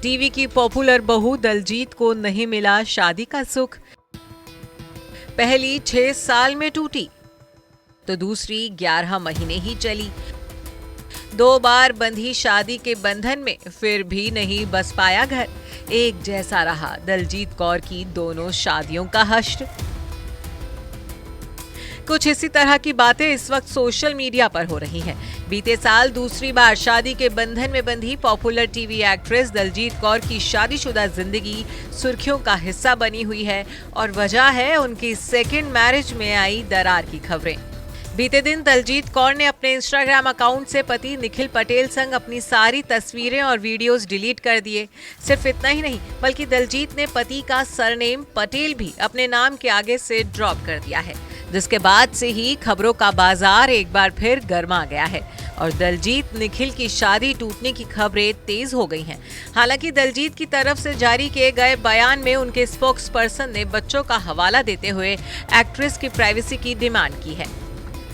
TV की popular बहू दलजीत को नहीं मिला शादी का सुख। पहली 6 साल में टूटी तो दूसरी 11 महीने ही चली। 2 बार बंधी शादी के बंधन में फिर भी नहीं बस पाया घर। एक जैसा रहा दलजीत कौर की दोनों शादियों का हश्र। कुछ इसी तरह की बातें इस वक्त सोशल मीडिया पर हो रही हैं। बीते साल दूसरी बार शादी के बंधन में बंधी popular TV actress Daljeet Kaur की शादीशुदा जिंदगी सुर्खियों का हिस्सा बनी हुई है और वजह है उनकी सेकंड मैरिज में आई दरार की खबरें। बीते दिन दलजीत कौर ने अपने इंस्टाग्राम अकाउंट से पति निखिल पटेल संग अपनी सारी तस्वीरें और वीडियोस डिलीट कर दिए। सिर्फ इतना ही नहीं बल्कि दलजीत ने पति का सरनेम पटेल भी अपने नाम के आगे से ड्रॉप कर दिया है, जिसके बाद से ही खबरों का बाजार एक बार फिर गर्मा गया है और दलजीत निखिल की शादी टूटने की खबरें तेज हो गई हैं। हालांकि दलजीत की तरफ से जारी किए गए बयान में उनके स्पोक्स पर्सन ने बच्चों का हवाला देते हुए एक्ट्रेस की प्राइवेसी की डिमांड की है,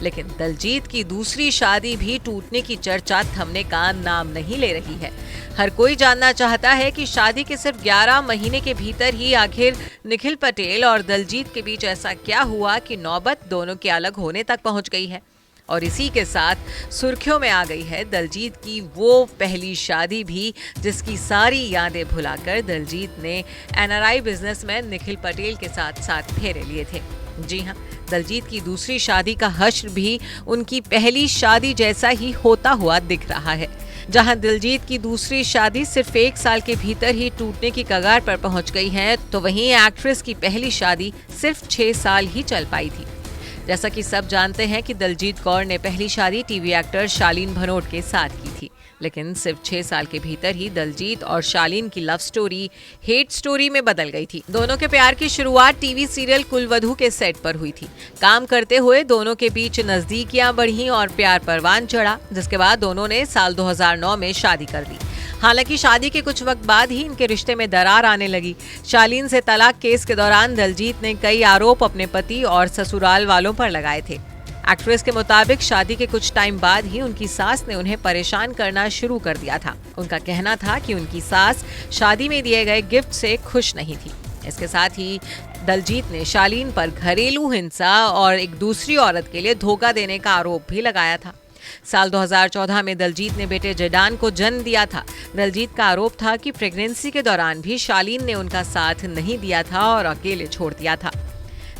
लेकिन दलजीत की दूसरी शादी भी टूटने की चर्चा थमने का नाम नहीं ले रही है। हर कोई जानना चाहता है कि शादी के सिर्फ 11 महीने के भीतर ही आखिर निखिल पटेल और दलजीत के बीच ऐसा क्या हुआ कि नौबत दोनों के अलग होने तक पहुंच गई है। और इसी के साथ सुर्खियों में आ गई है दलजीत की वो पहली शादी भी, जिसकी सारी यादें भुलाकर दलजीत ने एनआरआई बिजनेसमैन निखिल पटेल के साथ 7 फेरे लिए थे। जी हाँ, दलजीत की दूसरी शादी का हश्र भी उनकी पहली शादी जैसा ही होता हुआ दिख रहा है। जहां दिलजीत की दूसरी शादी सिर्फ 1 साल के भीतर ही टूटने की कगार पर पहुंच गई है, तो वहीं एक्ट्रेस की पहली शादी सिर्फ 6 साल ही चल पाई थी। जैसा कि सब जानते हैं कि दलजीत कौर ने पहली शादी टीवी एक्टर शालीन भनोट के साथ की थी, लेकिन सिर्फ 6 साल के भीतर ही दलजीत और शालीन की लव स्टोरी हेट स्टोरी में बदल गई थी। दोनों के प्यार की शुरुआत टीवी सीरियल कुलवधू के सेट पर हुई थी। काम करते हुए दोनों के बीच नजदीकियां बढ़ी और प्यार परवान चढ़ा, जिसके बाद दोनों ने साल 2009 में शादी कर ली। हालांकि शादी के कुछ वक्त बाद ही इनके रिश्ते में दरार आने लगी। शालीन से तलाक केस के दौरान दलजीत ने कई आरोप अपने पति और ससुराल वालों पर लगाए थे। एक्ट्रेस के मुताबिक शादी के कुछ टाइम बाद ही उनकी सास ने उन्हें परेशान करना शुरू कर दिया था। उनका कहना था कि उनकी सास शादी में दिए गए गिफ्ट से खुश नहीं थी। इसके साथ ही दलजीत ने शालीन पर घरेलू हिंसा और एक दूसरी औरत के लिए धोखा देने का आरोप भी लगाया था। साल 2014 में दलजीत ने बेटे जैडान को जन्म दिया था। दलजीत का आरोप था कि प्रेगनेंसी के दौरान भी शालीन ने उनका साथ नहीं दिया था और अकेले छोड़ दिया था।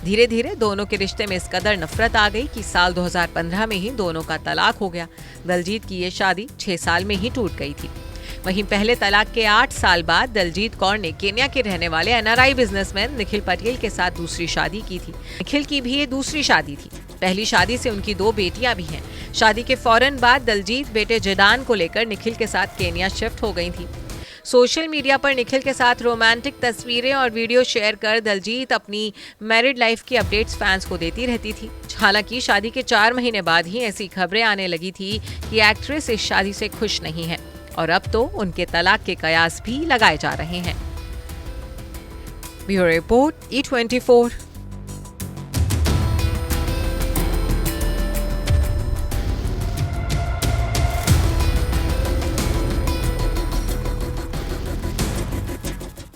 धीरे धीरे दोनों के रिश्ते में इस कदर नफरत आ गई कि साल 2015 में ही दोनों का तलाक हो गया। दलजीत की ये शादी 6 साल में ही टूट गई थी। वहीं पहले तलाक के 8 साल बाद दलजीत कौर ने केन्या के रहने वाले एनआरआई बिजनेसमैन निखिल पटेल के साथ दूसरी शादी की थी। निखिल की भी ये दूसरी शादी थी। पहली शादी से उनकी 2 बेटियां भी हैं। शादी के फौरन बाद दलजीत बेटे जैडान को लेकर निखिल के साथ केन्या शिफ्ट हो गई थी। सोशल मीडिया पर निखिल के साथ रोमांटिक तस्वीरें और वीडियो शेयर कर दलजीत अपनी मैरिड लाइफ की अपडेट्स फैंस को देती रहती थी। हालांकि शादी के 4 महीने बाद ही ऐसी खबरें आने लगी थी कि एक्ट्रेस इस शादी से खुश नहीं है और अब तो उनके तलाक के कयास भी लगाए जा रहे हैं। Bureau report E24।